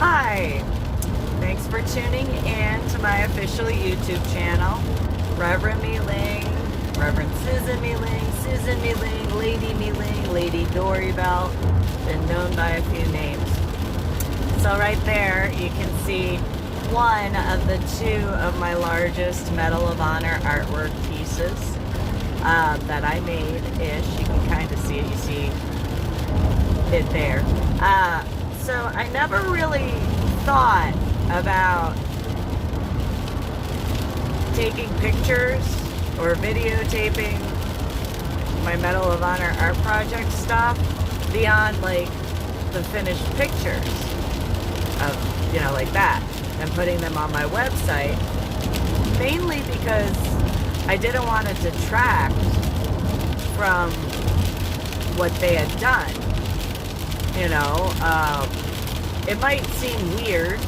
Hi, thanks for tuning in to my official YouTube channel, Reverend MeeLing, Reverend Susan MeeLing, Lady MeeLing, Lady Dori, Belle, been known by a few names. So right there you can see one of the two of my largest Medal of Honor artwork pieces that I made-ish. You can kind of see it, you see it there. So I never really thought about taking pictures or videotaping my Medal of Honor art project stuff beyond like the finished pictures of, like that, and putting them on my website, mainly because I didn't want to detract from what they had done. It might seem weird.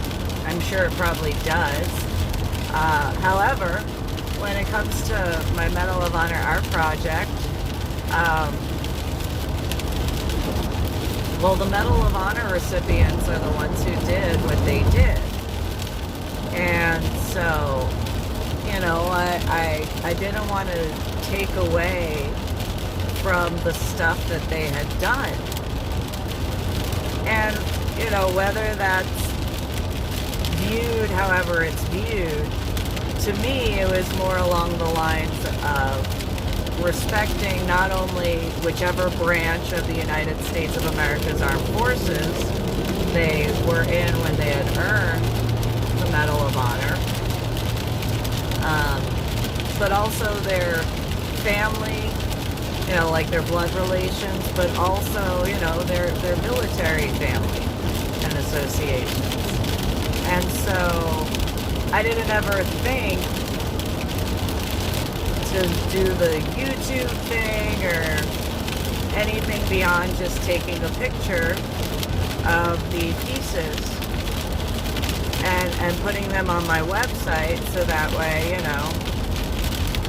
I'm sure it probably does. However, when it comes to my Medal of Honor art project, well, the Medal of Honor recipients are the ones who did what they did. And so, I didn't want to take away from the stuff that they had done. And, whether that's viewed however it's viewed, to me it was more along the lines of respecting not only whichever branch of the United States of America's armed forces they were in when they had earned the Medal of Honor, but also their family, like their blood relations, but also, their military family and associations. And so I didn't ever think to do the YouTube thing or anything beyond just taking a picture of the pieces and putting them on my website, so that way,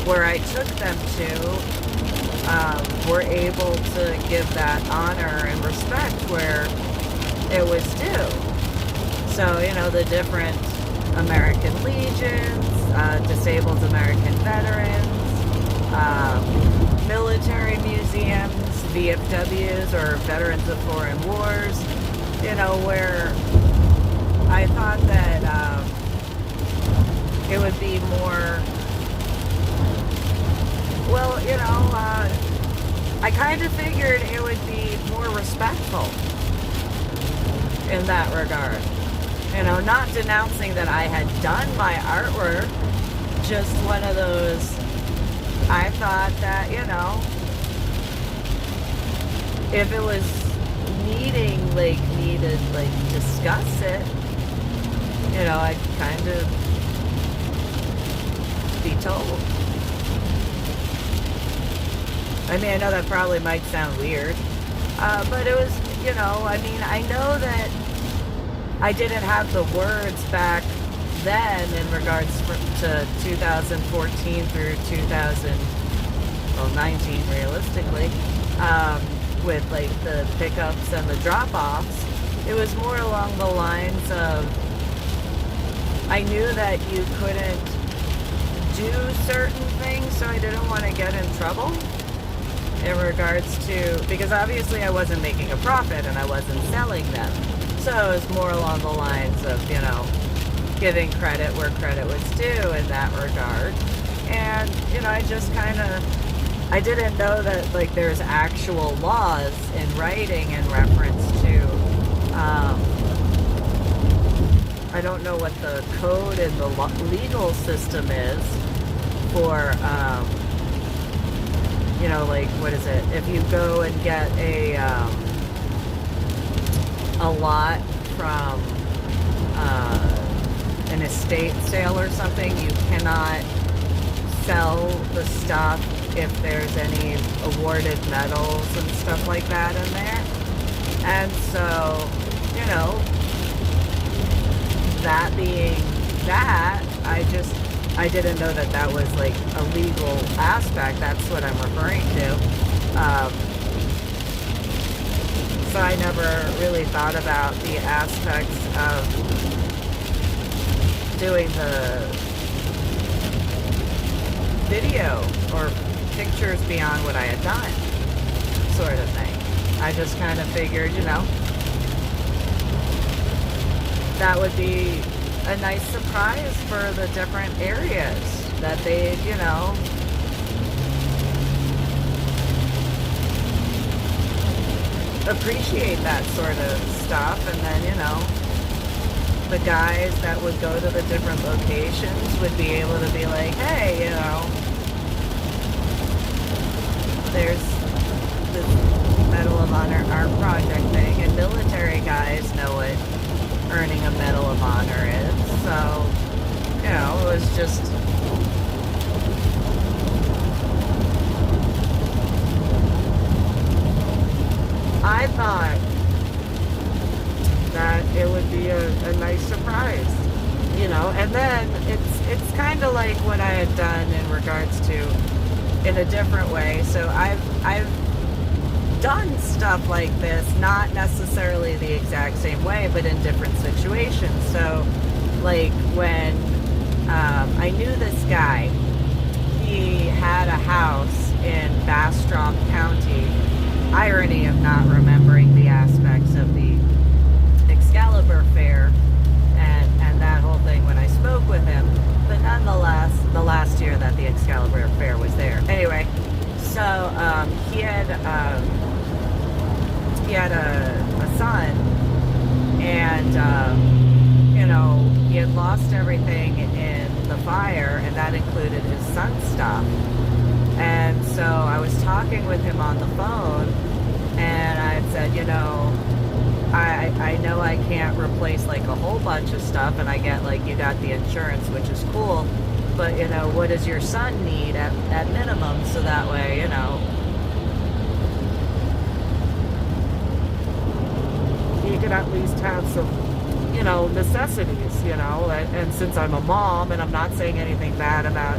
where I took them to, we're able to give that honor and respect where it was due. So, the different American legions, disabled American veterans, military museums, VFWs, or veterans of foreign wars, where I thought that it would be more, well, I kind of figured it would be more respectful in that regard. Not denouncing that I had done my artwork, just one of those, I thought that, if it was needed, discuss it, I'd kind of be told. I mean, I know that probably might sound weird, but it was, I know that I didn't have the words back then in regards to 2014 through 2019, realistically, with like the pickups and the drop-offs. It was more along the lines of, I knew that you couldn't do certain things, so I didn't want to get in trouble in regards to, because obviously I wasn't making a profit and I wasn't selling them. So it was more along the lines of, giving credit where credit was due in that regard. And, I just kind of, I didn't know that, like, there's actual laws in writing in reference to, I don't know what the code in the legal system is for, like, what is it? If you go and get a lot from an estate sale or something, you cannot sell the stuff if there's any awarded medals and stuff like that in there. And so, that being that, I didn't know that that was like a legal aspect. That's what I'm referring to. So I never really thought about the aspects of doing the video or pictures beyond what I had done, sort of thing. I just kind of figured, that would be a nice surprise for the different areas that they'd, appreciate that sort of stuff. And then, the guys that would go to the different locations would be able to be like, hey, there's this Medal of Honor art project thing, and military guys know what earning a Medal of Honor is. So, it was just I thought that it would be a nice surprise, and then it's kind of like what I had done in regards to in a different way. So I've done stuff like this, not necessarily the exact same way, but in different situations. So like when I knew this guy, he had a house in Bastrop County. Irony of not remembering the aspects of the Excalibur Fair and that whole thing when I spoke with him, but nonetheless, the last year that the Excalibur Fair was there. Anyway, so he had a son, and he had lost everything in the fire, and that included his son's stuff. And so I was talking with him on the phone, and I had said, I know I can't replace like a whole bunch of stuff, and I get like you got the insurance, which is cool, but what does your son need at minimum, so that way, he could at least have some, necessities, and since I'm a mom, and I'm not saying anything bad about,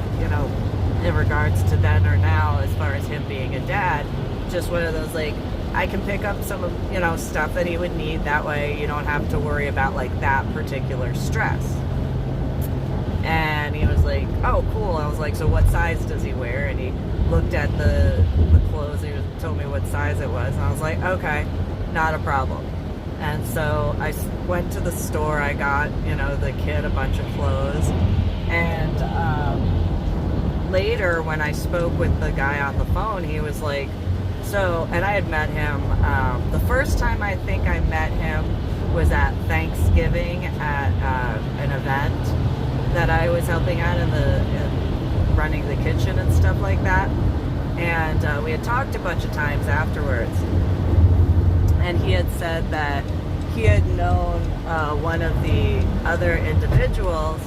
in regards to then or now as far as him being a dad, just one of those like I can pick up some of stuff that he would need, that way you don't have to worry about like that particular stress. And he was like, oh cool. I was like, so what size does he wear? And he looked at the clothes, he told me what size it was, and I was like, okay, not a problem. And so I went to the store, I got the kid a bunch of clothes, and later when I spoke with the guy on the phone, he was like, and I had met him, the first time I think I met him was at Thanksgiving at an event that I was helping out in running the kitchen and stuff like that. And we had talked a bunch of times afterwards. And he had said that he had known one of the other individuals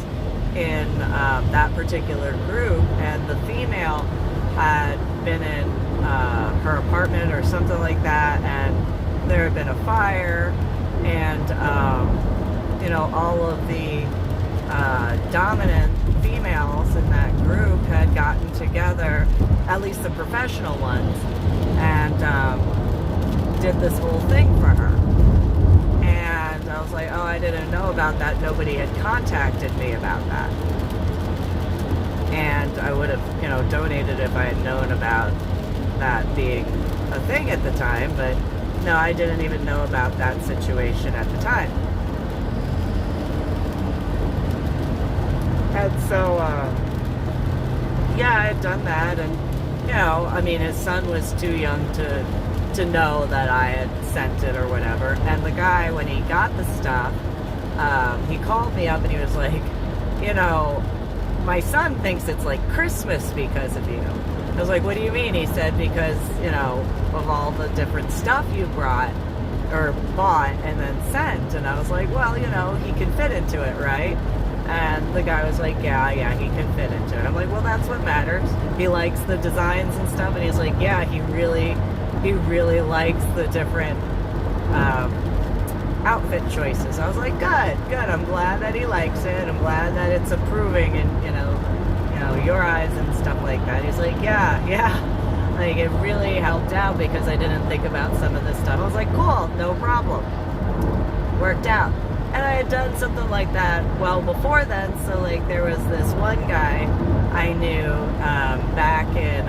in that particular group, and the female had been in her apartment or something like that, and there had been a fire, and all of the dominant females in that group had gotten together, at least the professional ones, and did this whole thing for her. And I was like, oh, I didn't know about that. Nobody had contacted me about that. And I would have, donated if I had known about that being a thing at the time, but no, I didn't even know about that situation at the time. And so, I had done that, and, his son was too young to know that I had sent it or whatever. And the guy, when he got the stuff, he called me up and he was like, my son thinks it's like Christmas because of you. I was like, what do you mean? He said, because, of all the different stuff you brought or bought and then sent. And I was like, well, he can fit into it, right? And the guy was like, yeah, he can fit into it. I'm like, well, that's what matters. He likes the designs and stuff. And he's like, yeah, he really likes the different outfit choices. I was like, good. I'm glad that he likes it. I'm glad that it's approving in, your eyes and stuff like that. He's like, yeah. Like, it really helped out because I didn't think about some of this stuff. I was like, cool, no problem. Worked out. And I had done something like that well before then. So, like, there was this one guy I knew back in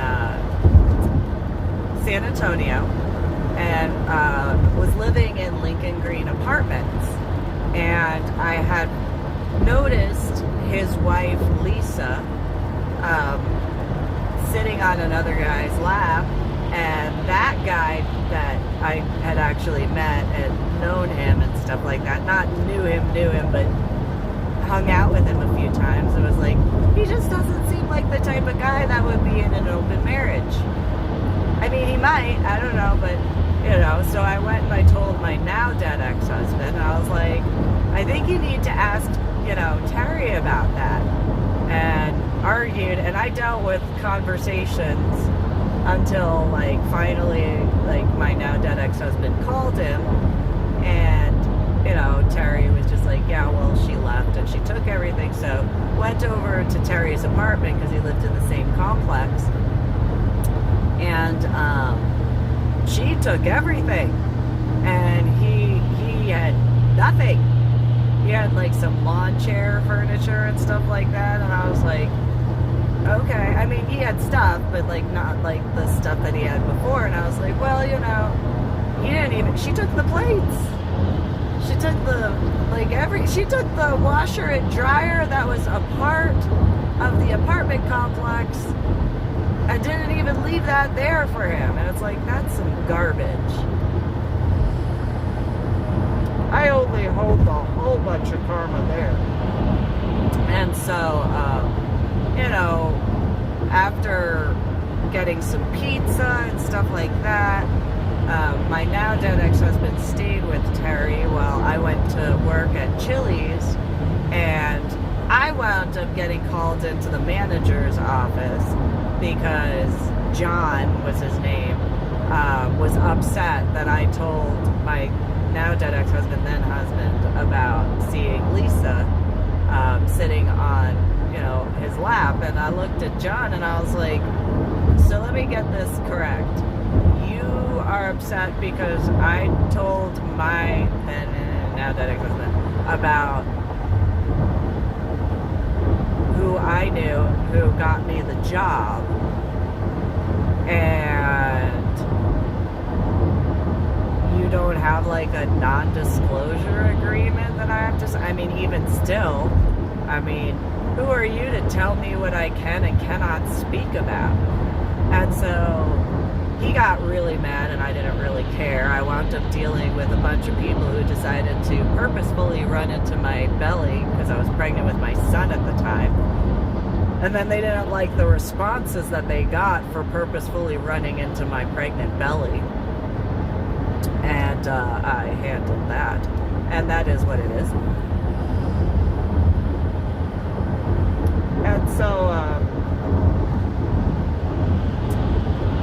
San Antonio, and was living in Lincoln Green Apartments. And I had noticed his wife, Lisa, sitting on another guy's lap, and that guy that I had actually met and known him and stuff like that, not knew him, but hung out with him a few times. It was like, he just doesn't seem like the type of guy that would be in an open marriage. I mean, he might, I don't know, but, you know, so I went and I told my now dead ex-husband, and I was like, I think you need to ask, you know, Terry about that. And argued, and I dealt with conversations until, like, finally, like, my now dead ex-husband called him, and, you know, Terry was just like, yeah, well, she left and she took everything. So went over to Terry's apartment because he lived in the same complex, and she took everything, and he had nothing. He had, like, some lawn chair furniture and stuff like that, and I was like, okay. I mean, he had stuff, but, like, not like the stuff that he had before. And I was like, well, you know, he didn't even, she took the plates. She took the, like, she took the washer and dryer that was a part of the apartment complex and didn't even leave that there for him. And it's like, that's some garbage. I only hold a whole bunch of karma there. And so, you know, after getting some pizza and stuff like that, my now dead ex-husband stayed with Terry while I went to work at Chili's, and I wound up getting called into the manager's office because John was his name, was upset that I told my now dead ex-husband, then husband, about seeing Lisa sitting on, you know, his lap. And I looked at John and I was like, so let me get this correct. You are upset because I told my then now dead ex-husband about who I knew who got me the job, and you don't have, like, a non-disclosure agreement that I have to, I mean, even still, I mean, who are you to tell me what I can and cannot speak about? And so he got really mad, and I didn't really care. I wound up dealing with a bunch of people who decided to purposefully run into my belly because I was pregnant with my son at the time. And then they didn't like the responses that they got for purposefully running into my pregnant belly. And I handled that. And that is what it is. And so,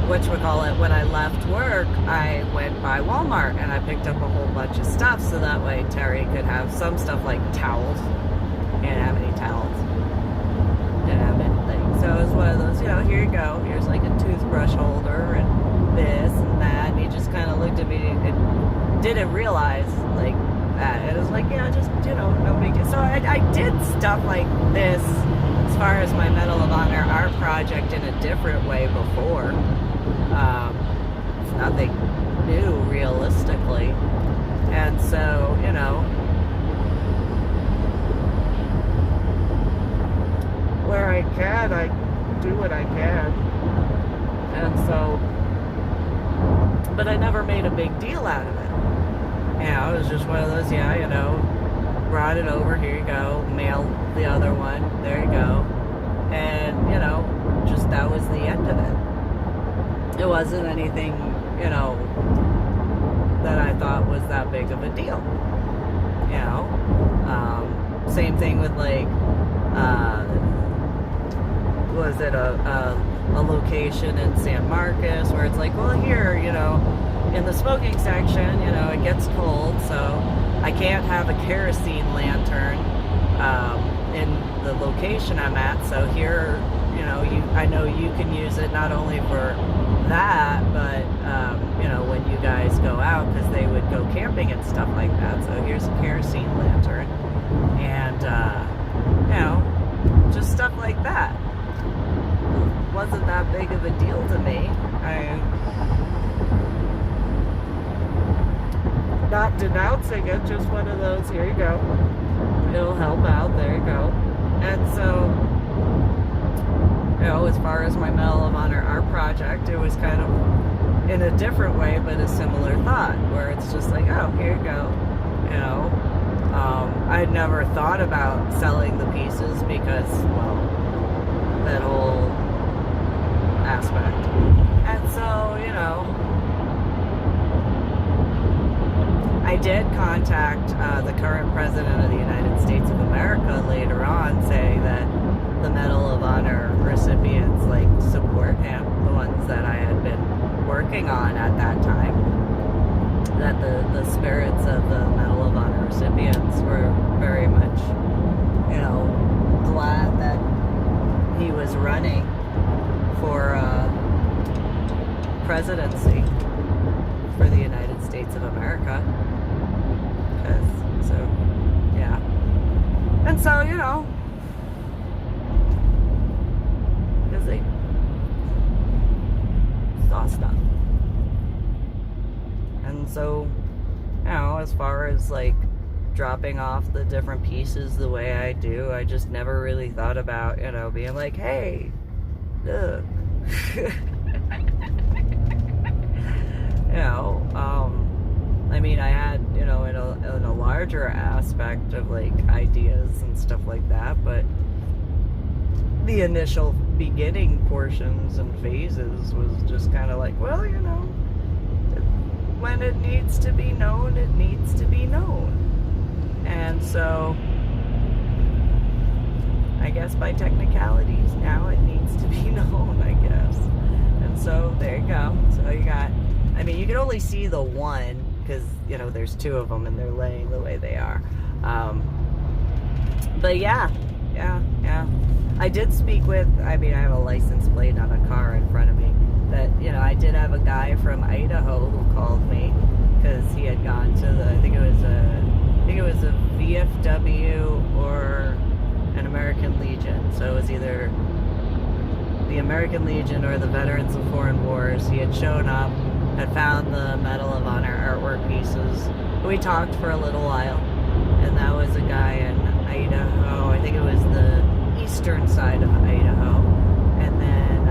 whatchamacallit, when I left work, I went by Walmart and I picked up a whole bunch of stuff so that way Terry could have some stuff like towels. He didn't have any towels. Didn't have anything. So it was one of those, you know, here you go. Here's like a toothbrush holder and this and that. And he just kind of looked at me and didn't realize, like, that. It was like, yeah, just, you know, no big deal. So I did stuff like this as far as my Medal of Honor art project in a different way before. It's nothing new, realistically. And so, you know, where I can, I do what I can. And so, but I never made a big deal out of it. You know, it was just one of those, yeah, you know, brought it over, here you go, mail the other one, there you go. And, you know, just that was the end of it. It wasn't anything, you know, that I thought was that big of a deal. You know, same thing with, like, was it a location in San Marcos where it's like, well, here, you know, in the smoking section, you know, it gets cold, so I can't have a kerosene lantern in the location I'm at, so here, I know you can use it not only for that, but when you guys go out, because they would go camping and stuff like that. So here's a kerosene lantern, and just stuff like that. Wasn't that big of a deal to me. Not denouncing it, just one of those, here you go. It'll help out, there you go. And so, as far as my Medal of Honor art project, it was kind of in a different way, but a similar thought, where it's just like, oh, here you go. I'd never thought about selling the pieces because, well, that whole aspect. And so, I did contact the current president of the United States of America later on, saying that the Medal of Honor recipients support him, the ones that I had been working on at that time, that the spirits of the Medal of Honor recipients were very much glad that he was running for presidency for the United States of America. And so, because they saw stuff. And so, as far as dropping off the different pieces the way I do, I just never really thought about, being like, hey, look. I had, in a larger aspect of ideas and stuff like that, but the initial beginning portions and phases was just kind of well, when it needs to be known, it needs to be known. And so, I guess by technicalities, now it needs to be known, I guess. And so, there you go. So you got, you can only see the one, because, there's two of them and they're laying the way they are. But yeah. I did speak with, I have a license plate on a car in front of me, that, I did have a guy from Idaho who called me, because he had gone to I think it was a VFW or an American Legion. So it was either the American Legion or the Veterans of Foreign Wars. He had shown up, had found the Medal of Honor artwork pieces. We talked for a little while, and that was a guy in Idaho. I think it was the eastern side of Idaho. And then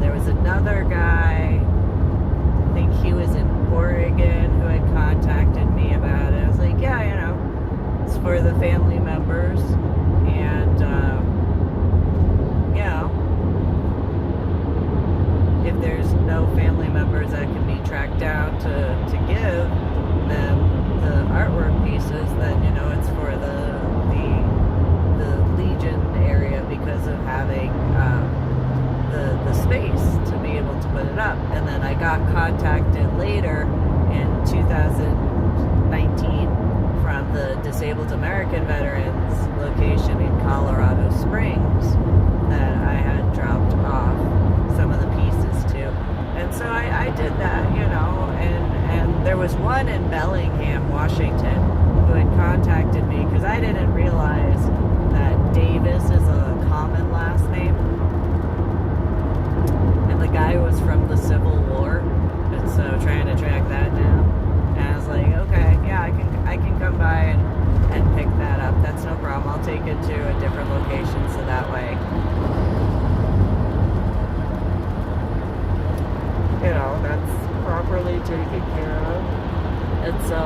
there was another guy, I think he was in Oregon, who had contacted me about it. I was like, yeah, it's for the family members, and if there's no family members that can be tracked down to give them the artwork pieces, then it's for the Legion area, because of having the space to be able to put it up. And then I got contacted later in 2019 from the Disabled American Veterans location in Colorado Springs, that I had dropped off some of the pieces to. And so I did that, and there was one in Bellingham, Washington, who had contacted me, because I didn't realize that Davis is a common last name. And the guy was from the Civil War, and so trying to track that down. And I was like, okay, yeah, I can come by and pick that up. That's no problem. I'll take it to a different location, so that way, that's properly taken care of. And so,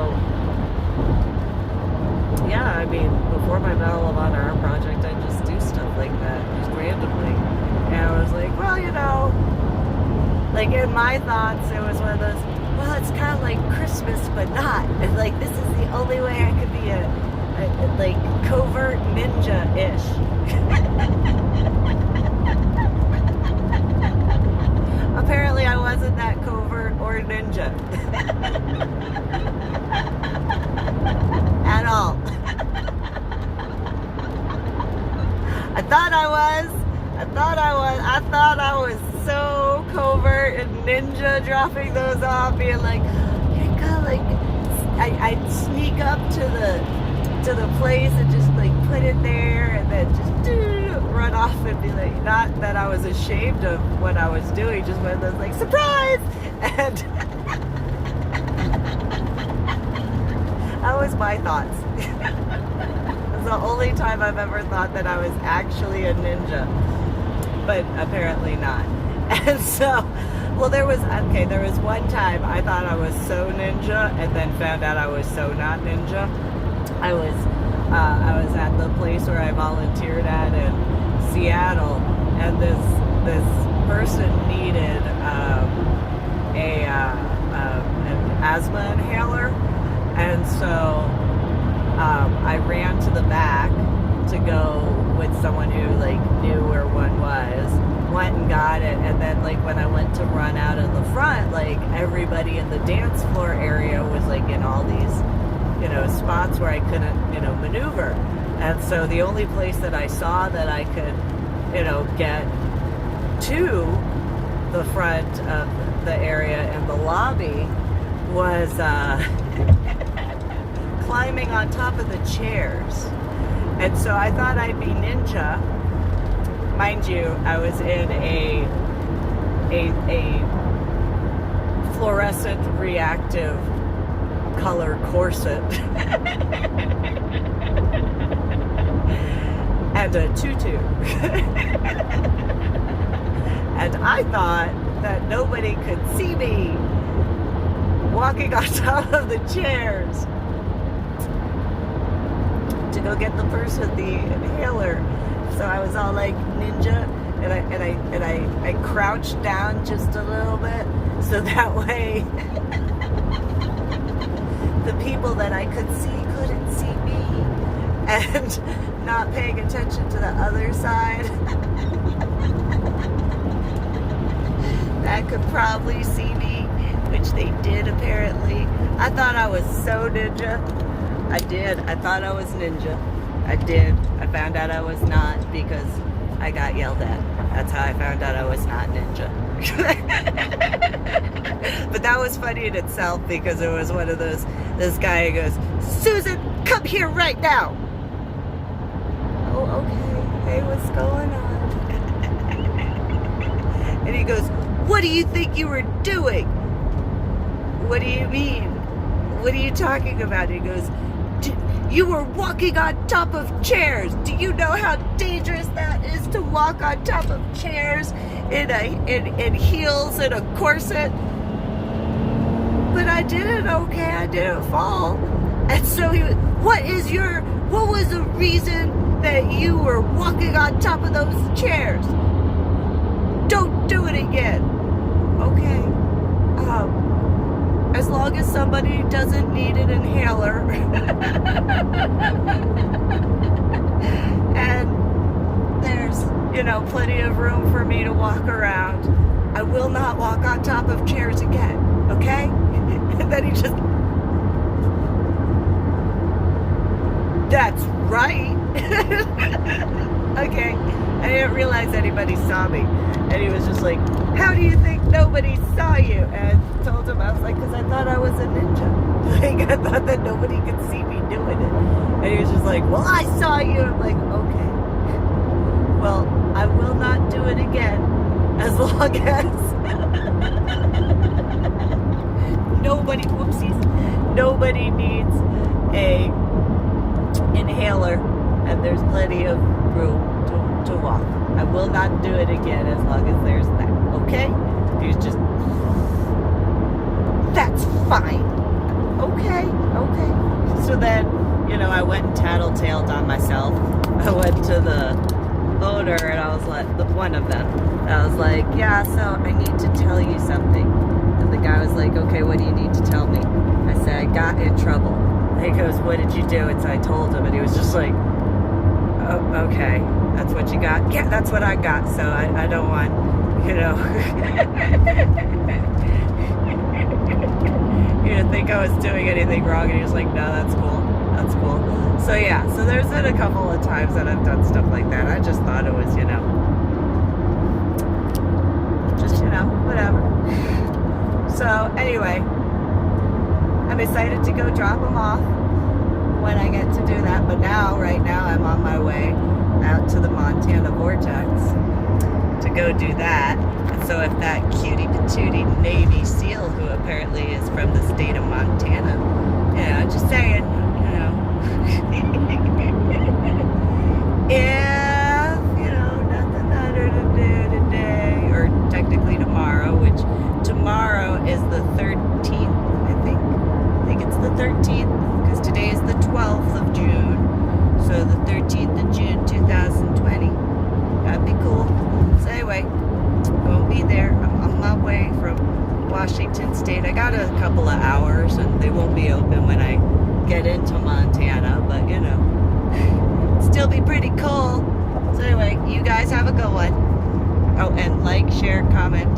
yeah, before my Medal of Honor art project, I just do stuff like that, just randomly. And I was like, well, in my thoughts, it was one of those, well, it's kind of like Christmas, but not. And this is the only way I could be a covert ninja-ish. Apparently I wasn't that covert or ninja. At all. I thought I was, I thought I was so covert and ninja dropping those off, being like, here you go, like, I'd sneak up to the place and just like put it there and then just run off and be like, not that I was ashamed of what I was doing, just one of those like, surprise! And that was my thoughts. It's the only time I've ever thought that I was actually a ninja, but apparently not. And so, well, there was one time I thought I was so ninja and then found out I was so not ninja. I was at the place where I volunteered at in Seattle, and this person needed an asthma inhaler, and so I ran to the back to go with someone who like knew where one was, went and got it, and then like when I went to run out of the front, like everybody in the dance floor area was like in all these, you know, spots where I couldn't, you know, maneuver. And so the only place that I saw that I could, you know, get to the front of the area in the lobby was climbing on top of the chairs. And so I thought I'd be ninja. Mind you, I was in a fluorescent reactive color corset and a tutu. And I thought that nobody could see me walking on top of the chairs to go get the person the inhaler. So I was all like ninja, and I crouched down just a little bit so that way the people that I could see couldn't see me, and not paying attention to the other side that could probably see me, which they did apparently. I thought I was so ninja. I did. I thought I was ninja. I did. I found out I was not because I got yelled at. That's how I found out I was not ninja. But that was funny in itself because it was one of those, this guy goes, Susan, come here right now. Oh, okay. Hey, what's going on? And he goes, what do you think you were doing? What do you mean? What are you talking about? He goes, you were walking on top of chairs. Do you know how dangerous that is to walk on top of chairs in heels and a corset? But I did it okay. I didn't fall. And so he was, what was the reason that you were walking on top of those chairs? Don't do it again. Okay. As long as somebody doesn't need an inhaler and there's, you know, plenty of room for me to walk around, I will not walk on top of chairs again, okay? And then he just, that's right. Okay. I didn't realize anybody saw me. And he was just like, how do you think nobody saw you? And I told him, I was like, because I thought I was a ninja. Like, I thought that nobody could see me doing it. And he was just like, well, I saw you. I'm like, okay. Well, I will not do it again as long as nobody needs a inhaler and there's plenty of room to walk. I will not do it again as long as there's that. Okay? He's just, that's fine. Okay. So then, you know, I went and tattletaled on myself. I went to the owner and I was like, one of them. And I was like, yeah, so I need to tell you something. And the guy was like, okay, what do you need to tell me? I said, I got in trouble. And he goes, what did you do? And so I told him, and he was just like, oh, okay, that's what you got? Yeah, that's what I got, so I don't want, you know, you to think I was doing anything wrong. And he was like, no, that's cool. So yeah, so there's been a couple of times that I've done stuff like that. I just thought it was, you know, whatever. So anyway, I'm excited to go drop them off when I get to do that. But right now, I'm on my way out to the Montana Vortex to go do that. And so if that cutie patootie Navy SEAL, who apparently is from the state of Montana, just saying, if, nothing better to do today, or technically tomorrow, which tomorrow is the 13th, I think it's the 13th, because today is the 12th of June, so the 13th of June 2020. That'd be cool. So anyway, won't be there. I'm on my way from Washington State. I got a couple of hours, and they won't be open when I get into Montana, but still be pretty cool. So anyway, you guys have a good one. Oh, and like, share, comment,